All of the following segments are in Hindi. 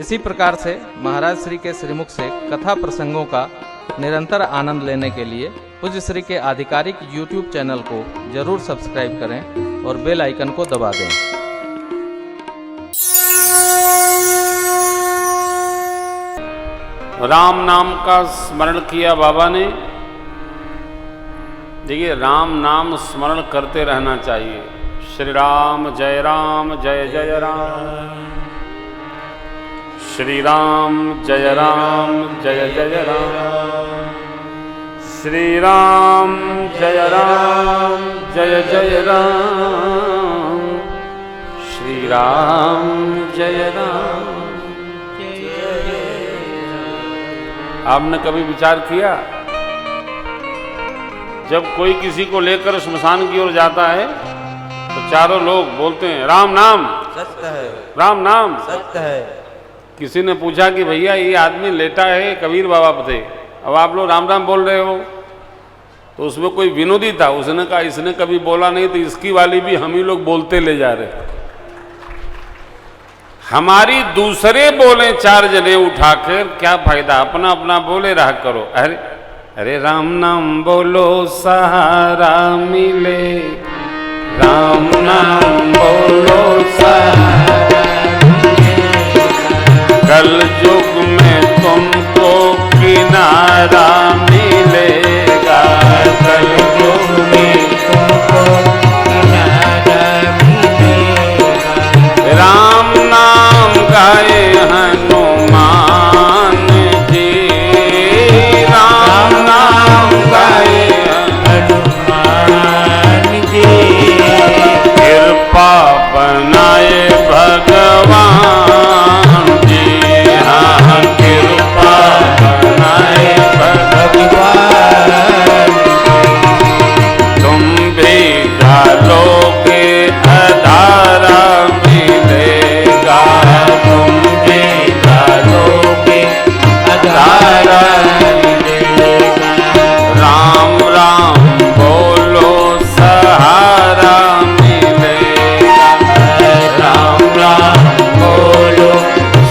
इसी प्रकार से महाराज श्री के श्रीमुख से कथा प्रसंगों का निरंतर आनंद लेने के लिए पूज्य श्री के आधिकारिक YouTube चैनल को जरूर सब्सक्राइब करें और बेल आइकन को दबा दें। राम नाम का स्मरण किया बाबा ने। देखिए, राम नाम स्मरण करते रहना चाहिए। श्री राम जय जय राम, श्री राम जय जय राम, श्री राम जय जय राम, श्री राम जय राम। आपने कभी विचार किया, जब कोई किसी को लेकर श्मशान की ओर जाता है तो चारों लोग बोलते हैं राम नाम सत्य है, राम नाम सत्य है। किसी ने पूछा कि भैया ये आदमी लेटा है कबीर बाबा पे, अब आप लोग राम राम बोल रहे हो। तो उसमें कोई विनोदी था, उसने कहा इसने कभी बोला नहीं तो इसकी वाली भी हम ही लोग बोलते ले जा रहे। हमारी दूसरे बोले चार जने उठाकर क्या फायदा, अपना अपना बोले रहा करो। अरे अरे राम नाम बोलो सहारा मिले, राम नाम बोलो सहारा मिले, कल युग में तुमको किनारा मिलेगा, कल युग में तुमको किनारा मिलेगा। राम नाम गाए हनुमान जी, राम नाम गाए हनुमान जी, कृपा बनाए भगवान जी, हाँ कृपा बनाए भगवान। तुम भी डालोगे अधारा मिलेगा, तुम भी डालोगे अधारा मिलेगा। राम राम बोलो सहारा मिलेगा, राम राम बोलो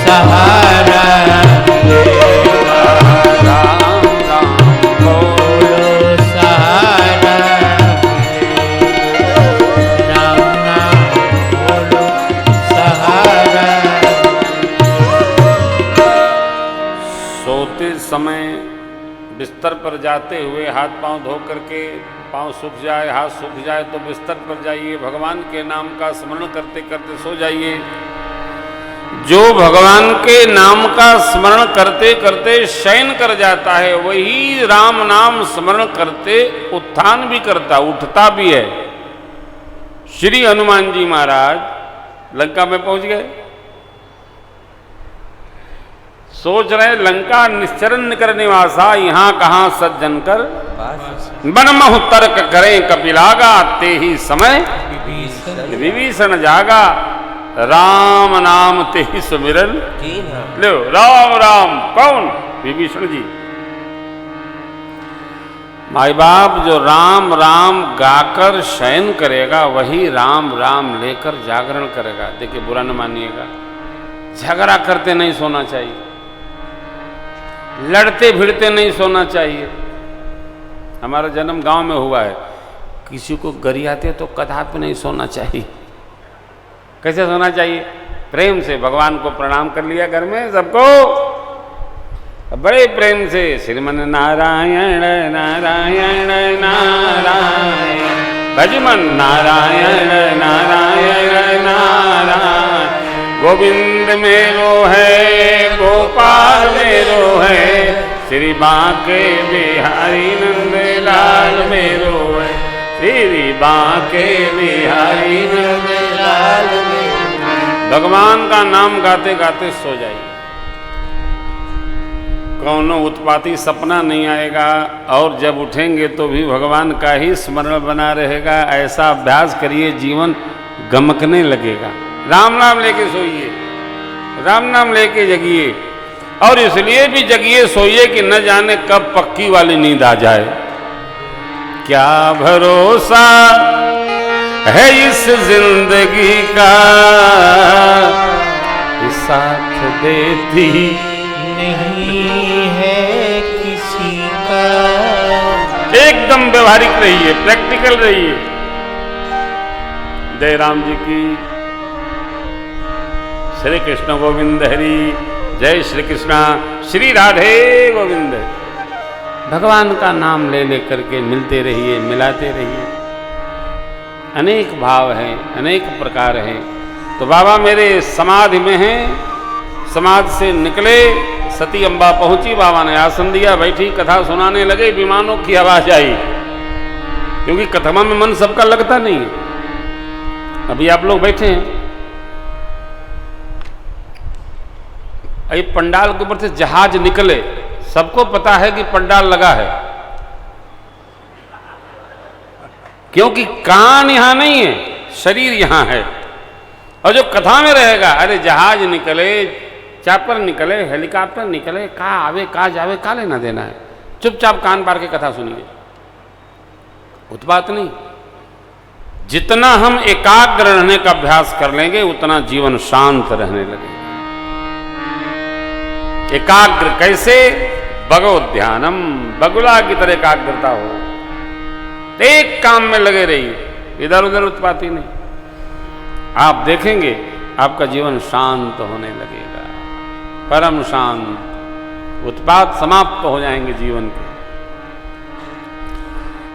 सहारा मिलेगा, राम राम बोलो सहारा मिलेगा, राम राम बोलो सहारा। सोते समय बिस्तर पर जाते हुए हाथ पांव धो करके, पांव सूख जाए हाथ सूख जाए तो बिस्तर पर जाइए, भगवान के नाम का स्मरण करते करते सो जाइए। जो भगवान के नाम का स्मरण करते करते शयन कर जाता है वही राम नाम स्मरण करते उत्थान भी करता, उठता भी है। श्री हनुमान जी महाराज लंका में पहुंच गए, सोच रहे लंका निश्चरण कर निवासा, यहाँ कहाँ सज्जन कर बन महु तर्क करें कपिलागा, ते ही समय विभीषण जागा, राम नाम ते ही सुमिरन लो। राम राम कौन? विभीषण जी। माई बाप जो राम राम गाकर शयन करेगा वही राम राम लेकर जागरण करेगा। देखिए, बुरा न मानिएगा, झगड़ा करते नहीं सोना चाहिए, लड़ते भिड़ते नहीं सोना चाहिए। हमारा जन्म गांव में हुआ है, किसी को गरियाते तो कदापि नहीं सोना चाहिए। कैसे सोना चाहिए? प्रेम से भगवान को प्रणाम कर लिया घर में सबको, बड़े प्रेम से श्रीमन नारायण नारायण नारायण, भजमन नारायण नारायण नारायण, गोविंद मेरो है गोपाल मेरो है, श्री बांके बिहारी नंद लाल मेरो है, श्री बांके बिहारी नंद लाल मेरो है। भगवान का नाम गाते गाते सो जाइए, कौनो उत्पाती सपना नहीं आएगा, और जब उठेंगे तो भी भगवान का ही स्मरण बना रहेगा। ऐसा अभ्यास करिए, जीवन गमकने लगेगा। राम नाम लेके सोइए, राम नाम लेके जगिए, और इसलिए भी जगिए सोइए कि न जाने कब पक्की वाली नींद आ जाए। क्या भरोसा है इस जिंदगी का, इस साथ देती नहीं है किसी का। एकदम व्यवहारिक रहिए, प्रैक्टिकल रहिए। जय राम जी की। श्री कृष्ण गोविंद हरि। जय श्री कृष्णा। श्री राधे गोविंद। भगवान का नाम ले लेकर के मिलते रहिए, मिलाते रहिए। अनेक भाव हैं, अनेक प्रकार हैं। तो बाबा मेरे समाधि में हैं, समाधि से निकले, सती अम्बा पहुंची, बाबा ने आसन दिया, बैठी, कथा सुनाने लगे। विमानों की आवाज आई, क्योंकि कथा में मन सबका लगता नहीं है। अभी आप लोग बैठे हैं, अभी पंडाल के ऊपर से जहाज निकले, सबको पता है कि पंडाल लगा है, क्योंकि कान यहां नहीं है, शरीर यहां है। और जो कथा में रहेगा, अरे जहाज निकले, चापर निकले, हेलीकॉप्टर निकले, कहाँ आवे कहाँ जावे, का लेना देना है। चुपचाप कान पार के कथा सुनिए, उत बात नहीं। जितना हम एकाग्र रहने का अभ्यास कर लेंगे, उतना जीवन शांत रहने लगेगा। एकाग्र कैसे? भगवत ध्यानम, बगुला की तरह एकाग्रता हो, एक काम में लगे रहिए, इधर उधर उत्पाती नहीं। आप देखेंगे आपका जीवन शांत होने लगेगा, परम शांत, उत्पात समाप्त हो जाएंगे जीवन के।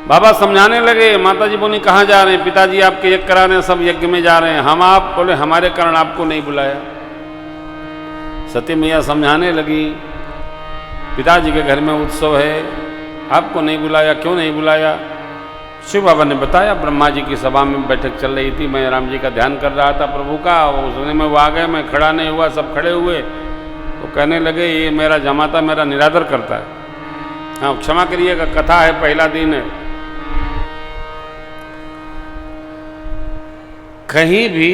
बाबा समझाने लगे, माता जी बोली कहाँ जा रहे हैं? पिताजी आपके यज्ञ करा रहे हैं, सब यज्ञ में जा रहे हैं। हम आप बोले हमारे कारण आपको नहीं बुलाया। सती मैया समझाने लगी, पिताजी के घर में उत्सव है, आपको नहीं बुलाया, क्यों नहीं बुलाया? शिव बाबा ने बताया, ब्रह्मा जी की सभा में बैठक चल रही थी, मैं राम जी का ध्यान कर रहा था प्रभु का, उसने में वो आ गए, मैं खड़ा नहीं हुआ, सब खड़े हुए, तो कहने लगे ये मेरा जमाता मेरा निरादर करता है। हाँ क्षमा करिएगा, कथा है, पहला दिन है। कहीं भी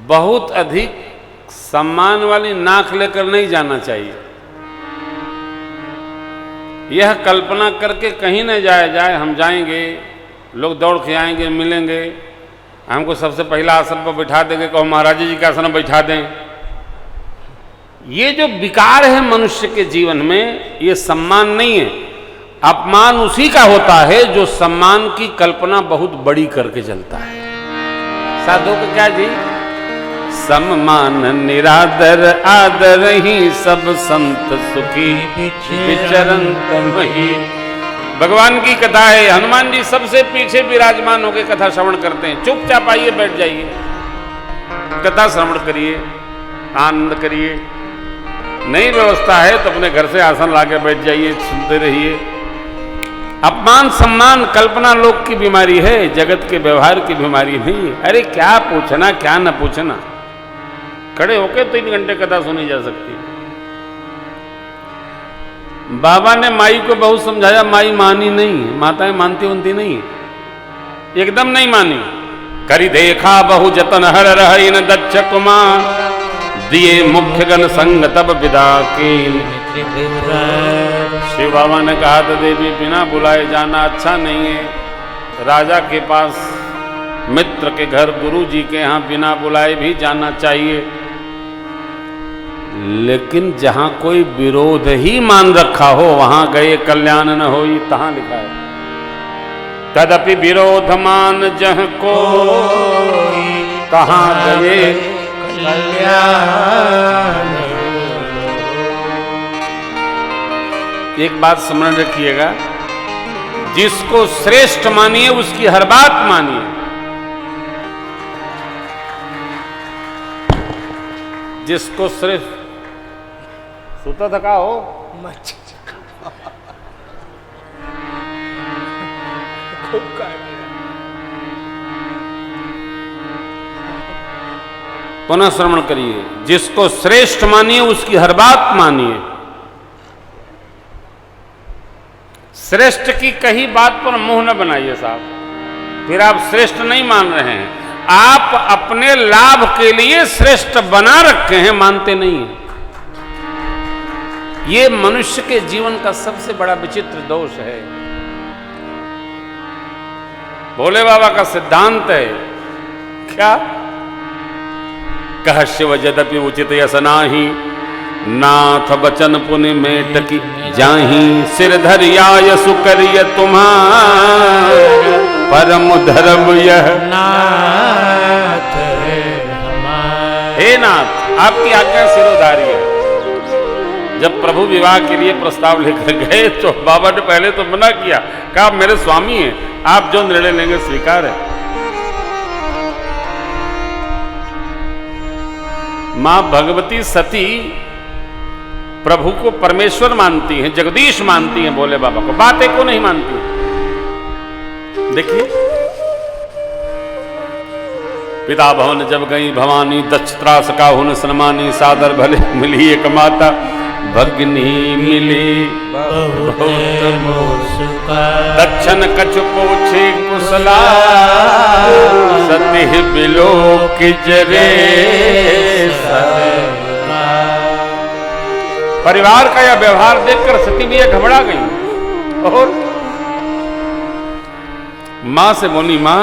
बहुत अधिक सम्मान वाली नाक लेकर नहीं जाना चाहिए। यह कल्पना करके कहीं न जाए हम जाएंगे, लोग दौड़ के आएंगे, मिलेंगे, हमको सबसे पहला आसन पर बैठा देंगे, कहो महाराज जी का आसन बैठा दें। ये जो विकार है मनुष्य के जीवन में, ये सम्मान नहीं है। अपमान उसी का होता है जो सम्मान की कल्पना बहुत बड़ी करके चलता है। साधु का क्या जी? सम्मान निरादर आदर ही सब संत सुखी विचरंत मही। भगवान की कथा है, हनुमान जी सबसे पीछे विराजमान होकर कथा श्रवण करते हैं। चुपचाप आइए, बैठ जाइए, कथा श्रवण करिए, आनंद करिए। नई व्यवस्था है तो अपने घर से आसन लाके बैठ जाइए, सुनते रहिए। अपमान सम्मान कल्पना लोक की बीमारी है, जगत के व्यवहार की बीमारी नहीं है। अरे क्या पूछना क्या न पूछना, खड़े होके 3 घंटे कथा सुनी जा सकती है। बाबा ने माई को बहुत समझाया, माई मानी नहीं, माताएं मानती उनती नहीं, एकदम नहीं मानी। करी देखा बहु जतन हर रही न दक्ष कुमार, दिए मुख्य गण संग तब विदा की। शिव बाबा ने कहा था देवी बिना बुलाए जाना अच्छा नहीं है। राजा के पास, मित्र के घर, गुरु जी के यहाँ बिना बुलाए भी जाना चाहिए। लेकिन जहां कोई विरोध ही मान रखा हो, वहां गए कल्याण न होई, तहां लिखा है तदपि विरोध मान जह को, तहां गए कल्याण। एक बात स्मरण रखिएगा, जिसको श्रेष्ठ मानिए उसकी हर बात मानिए। जिसको श्रेष्ठ सूता थका हो पुनः श्रवण करिए। जिसको श्रेष्ठ मानिए उसकी हर बात मानिए। श्रेष्ठ की कही बात पर मुंह न बनाइए साहब, फिर आप श्रेष्ठ नहीं मान रहे हैं। आप अपने लाभ के लिए श्रेष्ठ बना रखे हैं, मानते नहीं हैं। ये मनुष्य के जीवन का सबसे बड़ा विचित्र दोष है। भोले बाबा का सिद्धांत है क्या? कह शिव यद्यपि उचित यस नाही, नाथ बचन पुनि में टकी जाही, सिर धरियाय सुकरिय तुम्हार, परम धर्म यह नाथ हमारे। हे नाथ, आपकी आज्ञा सिरोधारी है। जब प्रभु विवाह के लिए प्रस्ताव लेकर गए तो बाबा ने पहले तो मना किया, कहा मेरे स्वामी हैं, आप जो निर्णय लेंगे स्वीकार है। मां भगवती सती प्रभु को परमेश्वर मानती हैं, जगदीश मानती हैं, भोले बाबा को, बातें को नहीं मानती। देखिए, पिता भवन जब गई भवानी, दक्ष त्रास का हुन सनमानी, सादर भले मिली एक माता, भगनी मिली बहुत मुस्का, दक्षन कछु पूछे कुशला, सती बिलो किजरे। परिवार का यह व्यवहार देखकर सती भी घबरा गई और मां से बोली, मां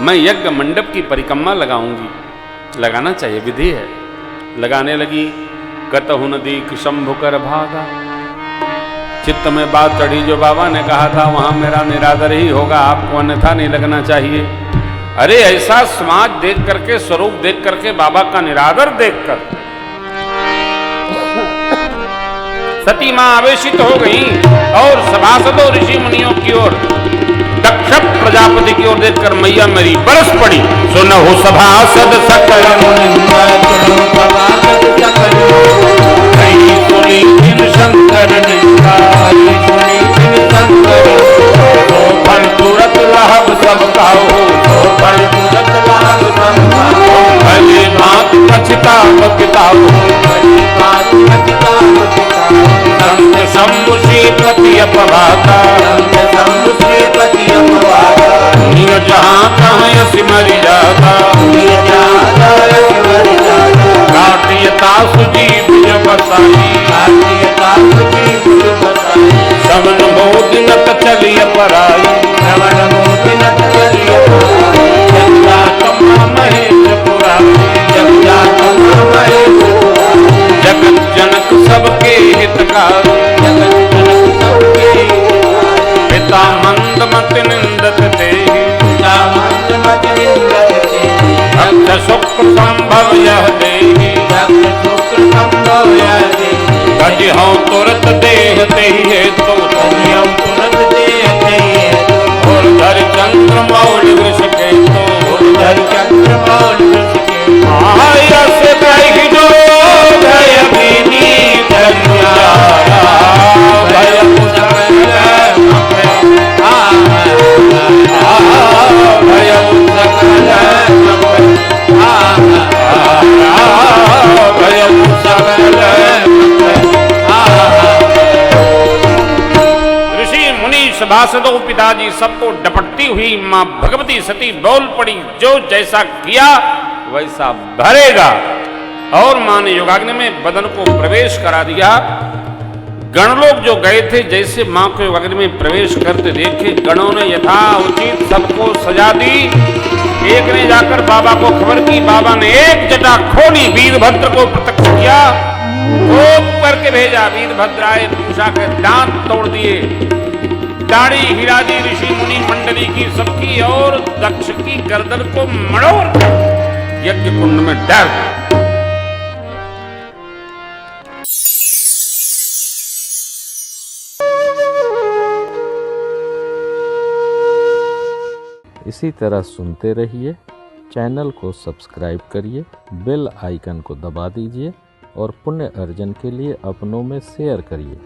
मैं यज्ञ मंडप की परिक्रमा लगाऊंगी, लगाना चाहिए, विधि है। लगाने लगी, कतहु नदी शंभु कर भागा, चित्त में बात चढ़ी, जो बाबा ने कहा था वहां मेरा निरादर ही होगा, आपको अन्यथा नहीं लगना चाहिए। अरे ऐसा समाज देख करके, स्वरूप देख करके, बाबा का निरादर देखकर सती मां आवेशित हो गई और सभासदों ऋषि मुनियों की ओर, दक्ष प्रजापति की ओर देखकर मैया मेरी बरस पड़ी। सुनहु सभासद सकल शंकर फल तुरंत लाभ सब खाओ, फल तुरंत लाभ सब खाओ, भले मात पछताव किताब, भली बात पछताव किताब, संत शंभु श्रीपति अपवाता, संत शंभु श्रीपति अपवाता, नियो जहाँ कहाँ सिमरि जाता, निज जाता सिमरि जाता, काटियता सुजीव जब बसाई, काटियता सुजीव जब बसाई, श्रवण मोदिनत चलिय पराई, श्रवण मोदिनत चलिय पराई, जगदा कमा महेश पुराई, जगदा कमा महेश पुराई, जगत जनक सबके हितकारी, जगत जनक सबके हितकारी, पिता मंद मत निंदत तेहि, पिता मंद मत निंदत तेहि, भक्त शुक्र संभव यह देहि, भक्त शुक्र संभव यह देहि, भज हूँ तुरत देह तेहि हेतु, हम तुरंत देते हैं, और धर चंद्र मौल वृष के तो, धर चंद्र मौल वृष के, आया से कहि जो भय बिनी धन्यारा, भय सकल मपे, भय सकल मपे, भय सकल मपे, ऋषि मुनि सभासदों पिताजी सबको डपटती हुई मां भगवती सती बोल पड़ी, जो जैसा किया वैसा भरेगा। और मां ने योगाग्नि में बदन को प्रवेश करा दिया। गणलोग जो गए थे, जैसे मां को योगाग्नि में प्रवेश करते देखे, गणों ने यथा उचित सबको सजा दी। एक ने जाकर बाबा को खबर की, बाबा ने एक जटा खोली, वीरभद्र को प्रत्यक्ष किया, कोप करके भेजा। वीरभद्र आए, पूछा के दांत तोड़ दिए, दाढ़ी हिला दी ऋषि मुनि मंडली की सबकी, और दक्ष की गर्दन को मड़ोड़ यज्ञ कुंड में डाल दिया। इसी तरह सुनते रहिए, चैनल को सब्सक्राइब करिए, बेल आइकन को दबा दीजिए और पुण्य अर्जन के लिए अपनों में शेयर करिए।